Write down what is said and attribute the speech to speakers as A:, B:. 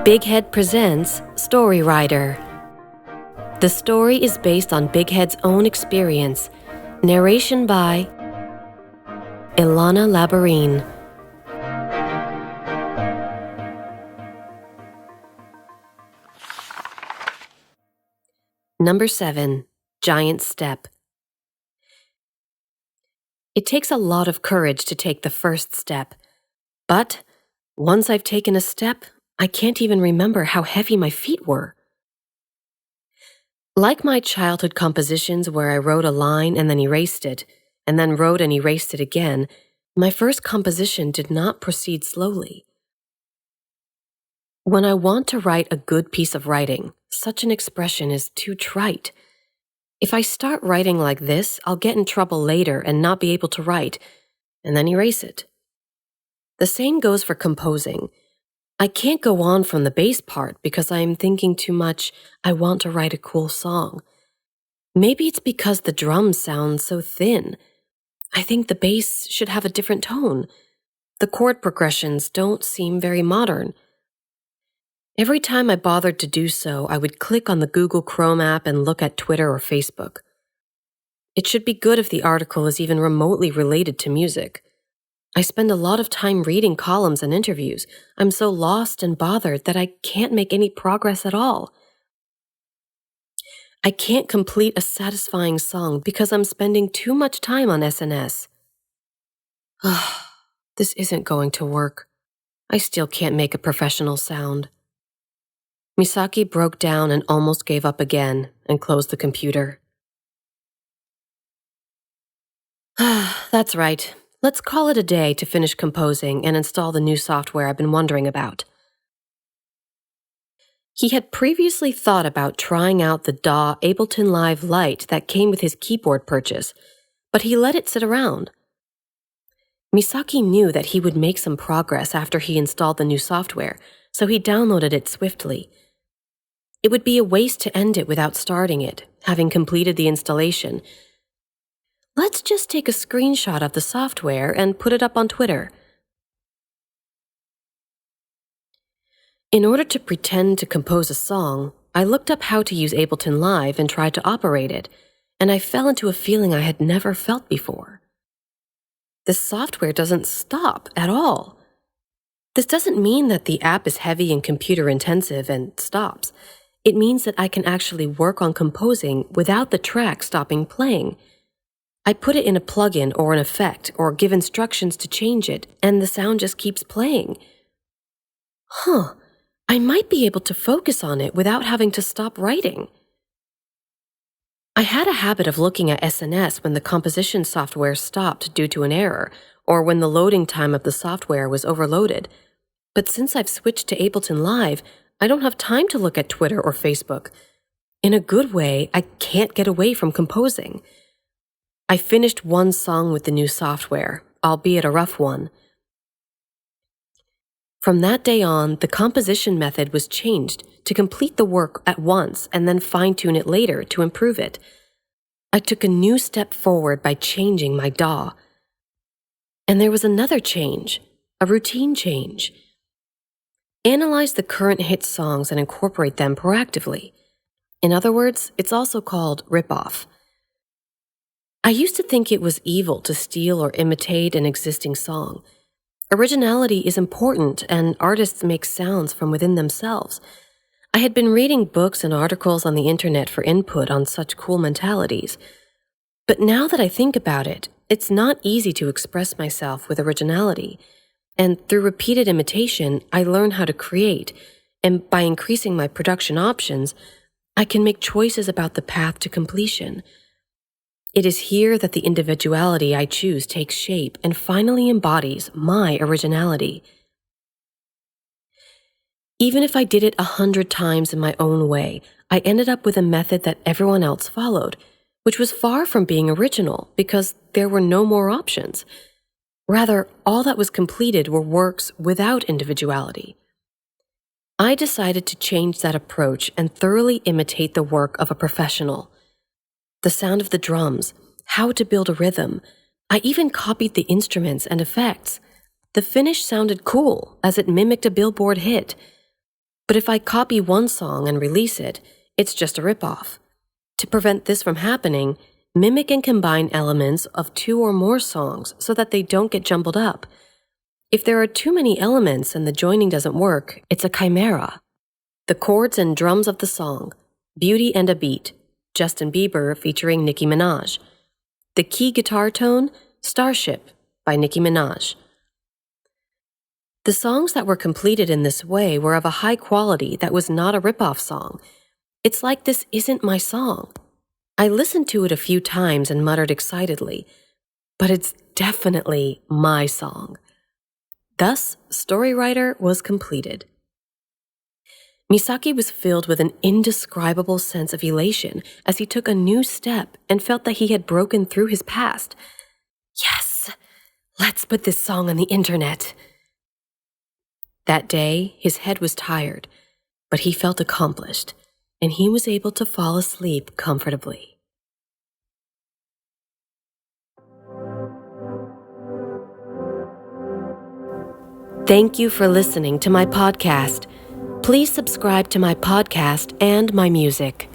A: BIGHEAD presents Story Writer. The story is based on BIGHEAD's own experience. Narration by Ilana Labourene. Number 7. Giant Step. It takes a lot of courage to take the first step. But once I've taken a step, I can't even remember how heavy my feet were. Like my childhood compositions where I wrote a line and then erased it, and then wrote and erased it again, my first composition did not proceed slowly. When I want to write a good piece of writing, such an expression is too trite. If I start writing like this, I'll get in trouble later and not be able to write, and then erase it. The same goes for composing. I can't go on from the bass part because I am thinking too much, I want to write a cool song. Maybe it's because the drums sound so thin. I think the bass should have a different tone. The chord progressions don't seem very modern. Every time I bothered to do so, I would click on the Google Chrome app and look at Twitter or Facebook. It should be good if the article is even remotely related to music. I spend a lot of time reading columns and interviews. I'm so lost and bothered that I can't make any progress at all. I can't complete a satisfying song because I'm spending too much time on SNS. This isn't going to work. I still can't make a professional sound. Misaki broke down and almost gave up again and closed the computer. That's right. Let's call it a day to finish composing and install the new software I've been wondering about. He had previously thought about trying out the DAW Ableton Live Lite that came with his keyboard purchase, but he let it sit around. Misaki knew that he would make some progress after he installed the new software, so he downloaded it swiftly. It would be a waste to end it without starting it, having completed the installation. Let's just take a screenshot of the software and put it up on Twitter. In order to pretend to compose a song, I looked up how to use Ableton Live and tried to operate it, and I fell into a feeling I had never felt before. The software doesn't stop at all. This doesn't mean that the app is heavy and computer-intensive and stops. It means that I can actually work on composing without the track stopping playing. I put it in a plugin or an effect or give instructions to change it, and the sound just keeps playing. I might be able to focus on it without having to stop writing. I had a habit of looking at SNS when the composition software stopped due to an error, or when the loading time of the software was overloaded. But since I've switched to Ableton Live, I don't have time to look at Twitter or Facebook. In a good way, I can't get away from composing. I finished one song with the new software, albeit a rough one. From that day on, the composition method was changed to complete the work at once and then fine-tune it later to improve it. I took a new step forward by changing my DAW. And there was another change, a routine change. Analyze the current hit songs and incorporate them proactively. In other words, it's also called rip-off. I used to think it was evil to steal or imitate an existing song. Originality is important, and artists make sounds from within themselves. I had been reading books and articles on the internet for input on such cool mentalities. But now that I think about it, it's not easy to express myself with originality. And through repeated imitation, I learn how to create, and by increasing my production options, I can make choices about the path to completion. It is here that the individuality I choose takes shape and finally embodies my originality. Even if I did it 100 times in my own way, I ended up with a method that everyone else followed, which was far from being original because there were no more options. Rather, all that was completed were works without individuality. I decided to change that approach and thoroughly imitate the work of a professional. The sound of the drums, how to build a rhythm. I even copied the instruments and effects. The finish sounded cool, as it mimicked a Billboard hit. But if I copy one song and release it, it's just a ripoff. To prevent this from happening, mimic and combine elements of 2 or more songs so that they don't get jumbled up. If there are too many elements and the joining doesn't work, it's a chimera. The chords and drums of the song, Beauty and a Beat, Justin Bieber featuring Nicki Minaj. The key guitar tone, Starship by Nicki Minaj. The songs that were completed in this way were of a high quality that was not a ripoff song. It's like this isn't my song. I listened to it a few times and muttered excitedly, but it's definitely my song. Thus, Storywriter was completed. Misaki was filled with an indescribable sense of elation as he took a new step and felt that he had broken through his past. Yes, let's put this song on the internet. That day, his head was tired, but he felt accomplished, and he was able to fall asleep comfortably. Thank you for listening to my podcast. Please subscribe to my podcast and my music.